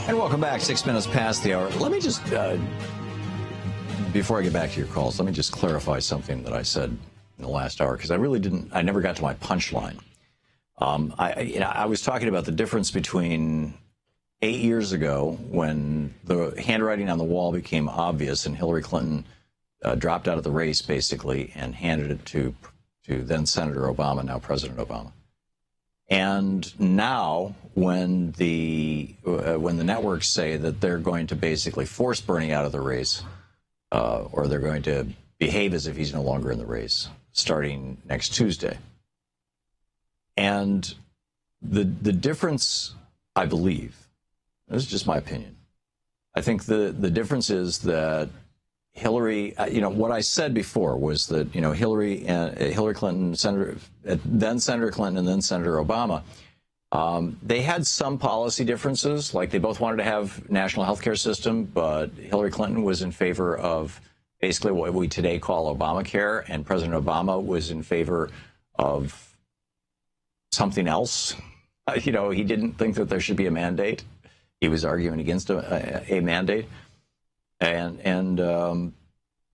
And welcome back. 6 minutes past the hour. Let me just, before I get back to your calls, let me just clarify something that I said in the last hour, because I never got to my punchline. I was talking about the difference between 8 years ago when the handwriting on the wall became obvious and Hillary Clinton dropped out of the race, basically, and handed it to then Senator Obama, now President Obama. And now, when the networks say that they're going to basically force Bernie out of the race, or they're going to behave as if he's no longer in the race, starting next Tuesday. And the difference, I believe, this is just my opinion, I think the difference is that Hillary, what I said before was that, Hillary Clinton, then Senator Clinton and then Senator Obama, they had some policy differences, like they both wanted to have national health care system, but Hillary Clinton was in favor of basically what we today call Obamacare, and President Obama was in favor of something else. He didn't think that there should be a mandate. He was arguing against a mandate. And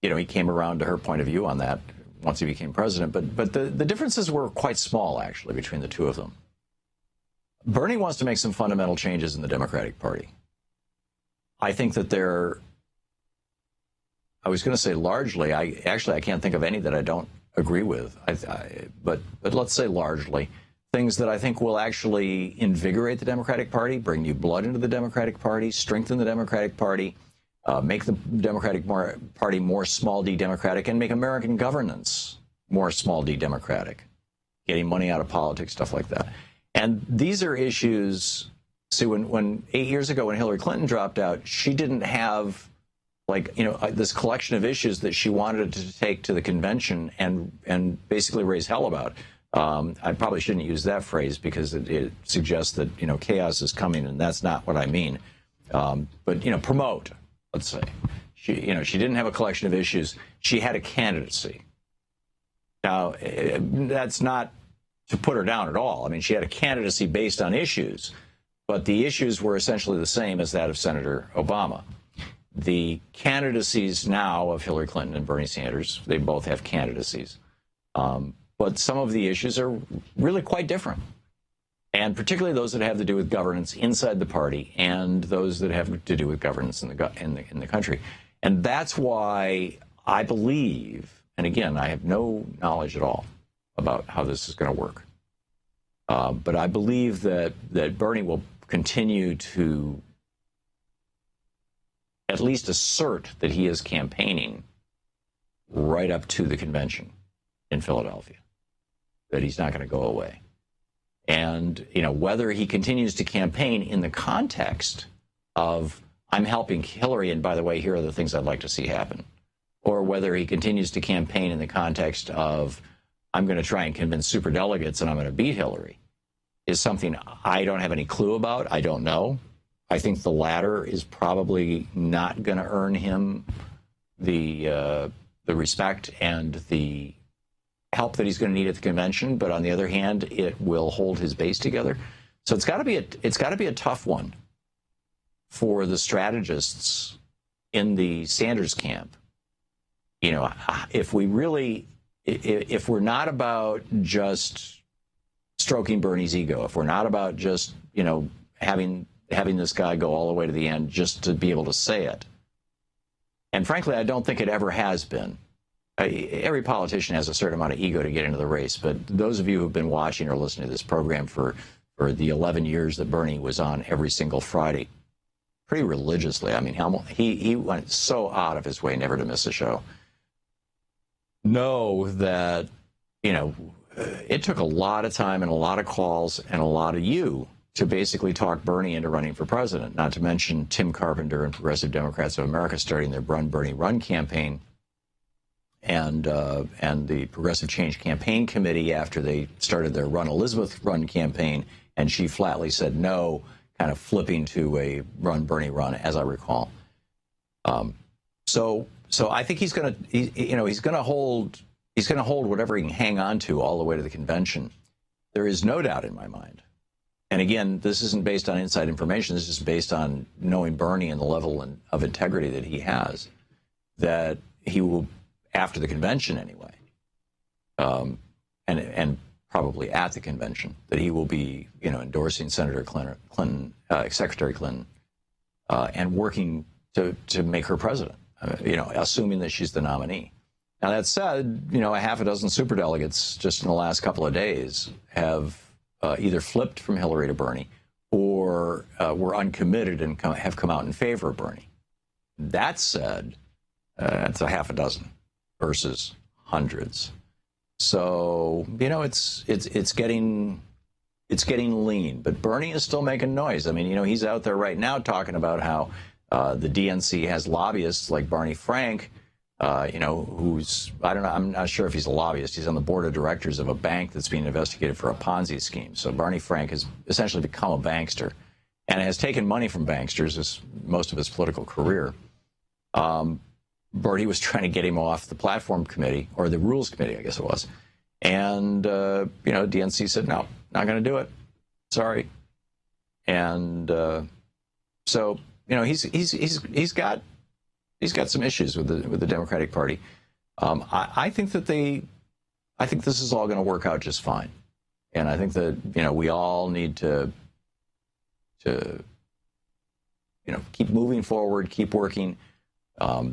he came around to her point of view on that once he became president. But the differences were quite small, actually, between the two of them. Bernie wants to make some fundamental changes in the Democratic Party. I think that I was going to say largely, I can't think of any that I don't agree with. But let's say largely, things that I think will actually invigorate the Democratic Party, bring new blood into the Democratic Party, strengthen the Democratic Party, make the Democratic Party more small d democratic, and make American governance more small d democratic, getting money out of politics, stuff like that. And these are issues. See, when 8 years ago, when Hillary Clinton dropped out, she didn't have this collection of issues that she wanted to take to the convention and basically raise hell about. I probably shouldn't use that phrase because it suggests that chaos is coming, and that's not what I mean. But promote. Let's say she didn't have a collection of issues. She had a candidacy. Now, that's not to put her down at all. I mean, she had a candidacy based on issues, but the issues were essentially the same as that of Senator Obama. The candidacies now of Hillary Clinton and Bernie Sanders, they both have candidacies. But some of the issues are really quite different. And particularly those that have to do with governance inside the party and those that have to do with governance in the country. And that's why I believe, and again, I have no knowledge at all about how this is going to work, but I believe that Bernie will continue to at least assert that he is campaigning right up to the convention in Philadelphia, that he's not going to go away. And, whether he continues to campaign in the context of, I'm helping Hillary, and by the way, here are the things I'd like to see happen, or whether he continues to campaign in the context of, I'm going to try and convince superdelegates and I'm going to beat Hillary, is something I don't have any clue about. I don't know. I think the latter is probably not going to earn him the respect and the help that he's going to need at the convention, but on the other hand, it will hold his base together. So it's got to be a tough one for the strategists in the Sanders camp. If we're not about just stroking Bernie's ego, if we're not about just having this guy go all the way to the end just to be able to say it, and frankly, I don't think it ever has been. Every politician has a certain amount of ego to get into the race, but those of you who've been watching or listening to this program for the 11 years that Bernie was on every single Friday, pretty religiously, I mean, he went so out of his way never to miss a show, know that, it took a lot of time and a lot of calls and a lot of you to basically talk Bernie into running for president, not to mention Tim Carpenter and Progressive Democrats of America starting their Run Bernie Run campaign, and the Progressive Change Campaign Committee after they started their Run Elizabeth Run campaign, and she flatly said no, kind of flipping to a Run Bernie Run, as I recall. So I think he's going to hold whatever he can hang on to all the way to the convention. There is no doubt in my mind, and again, this isn't based on inside information. This is just based on knowing Bernie and the level of integrity that he has, that he will, after the convention anyway, and probably at the convention, that he will be, endorsing Senator Clinton, Secretary Clinton, and working to make her president, assuming that she's the nominee. Now, that said, a half a dozen superdelegates just in the last couple of days have either flipped from Hillary to Bernie or were uncommitted and have come out in favor of Bernie. That said, it's a half a dozen versus hundreds. So, it's getting lean, but Bernie is still making noise. I mean, he's out there right now talking about how the DNC has lobbyists like Barney Frank, who's, I don't know, I'm not sure if he's a lobbyist. He's on the board of directors of a bank that's being investigated for a Ponzi scheme. So Barney Frank has essentially become a bankster and has taken money from banksters as most of his political career. Bernie was trying to get him off the platform committee, or the rules committee, I guess it was. And, DNC said, no, not going to do it. Sorry. And so, he's got some issues with the Democratic Party. I think that I think this is all going to work out just fine. And I think that, we all need to keep moving forward, keep working.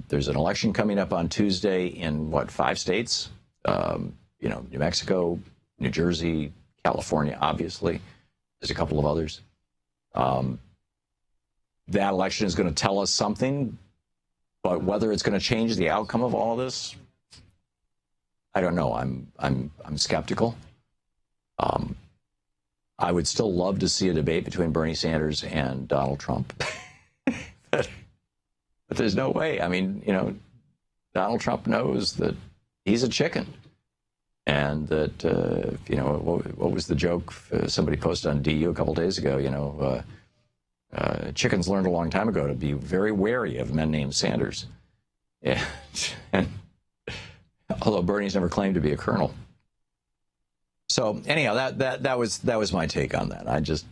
There's an election coming up on Tuesday in 5 states? New Mexico, New Jersey, California, obviously. There's a couple of others. That election is going to tell us something, but whether it's going to change the outcome of all of this, I don't know. I'm skeptical. I would still love to see a debate between Bernie Sanders and Donald Trump. But there's no way. I mean, Donald Trump knows that he's a chicken. And that, what was the joke somebody posted on DU a couple days ago? Chickens learned a long time ago to be very wary of men named Sanders. And although Bernie's never claimed to be a colonel. So anyhow, that was my take on that. I just,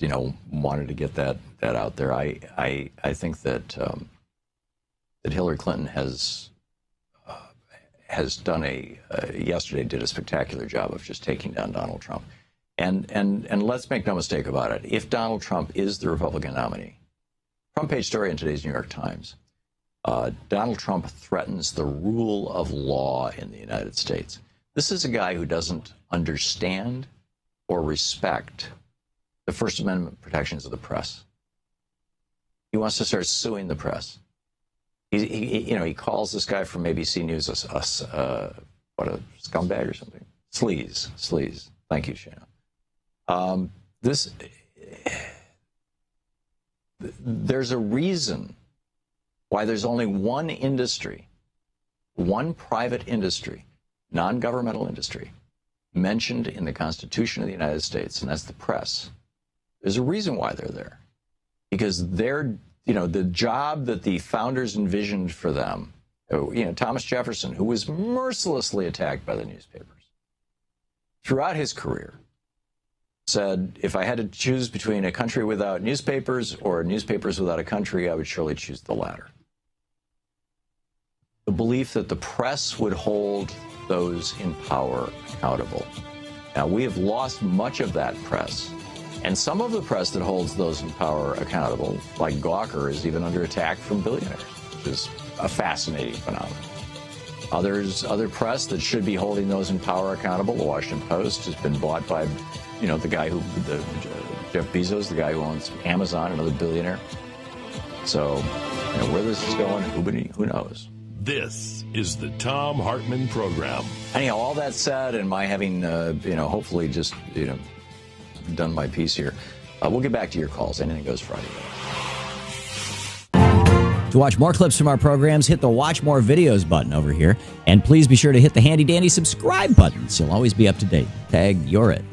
wanted to get that out there. I think that Hillary Clinton has done yesterday did a spectacular job of just taking down Donald Trump. And let's make no mistake about it. If Donald Trump is the Republican nominee, front page story in today's New York Times, Donald Trump threatens the rule of law in the United States. This is a guy who doesn't understand or respect the First Amendment protections of the press. He wants to start suing the press. He calls this guy from ABC News a scumbag or something. Sleaze. Thank you, Shana. There's a reason why there's only one industry, one private industry, non-governmental industry, mentioned in the Constitution of the United States, and that's the press. There's a reason why they're there. Because they're, the job that the founders envisioned for them, Thomas Jefferson, who was mercilessly attacked by the newspapers throughout his career, said, if I had to choose between a country without newspapers or newspapers without a country, I would surely choose the latter. The belief that the press would hold those in power accountable. Now, we have lost much of that press. And some of the press that holds those in power accountable, like Gawker, is even under attack from billionaires, which is a fascinating phenomenon. Other press that should be holding those in power accountable, the Washington Post, has been bought by, the guy Jeff Bezos, the guy who owns Amazon, another billionaire. So, where this is going, who knows? This is the Thom Hartmann Program. Anyhow, all that said, and my having, hopefully just, done my piece here, we'll get back to your calls. Anything goes Friday. To watch more clips from our programs, hit the Watch More Videos button over here. And please be sure to hit the handy-dandy subscribe button so you'll always be up to date. Tag, you're it.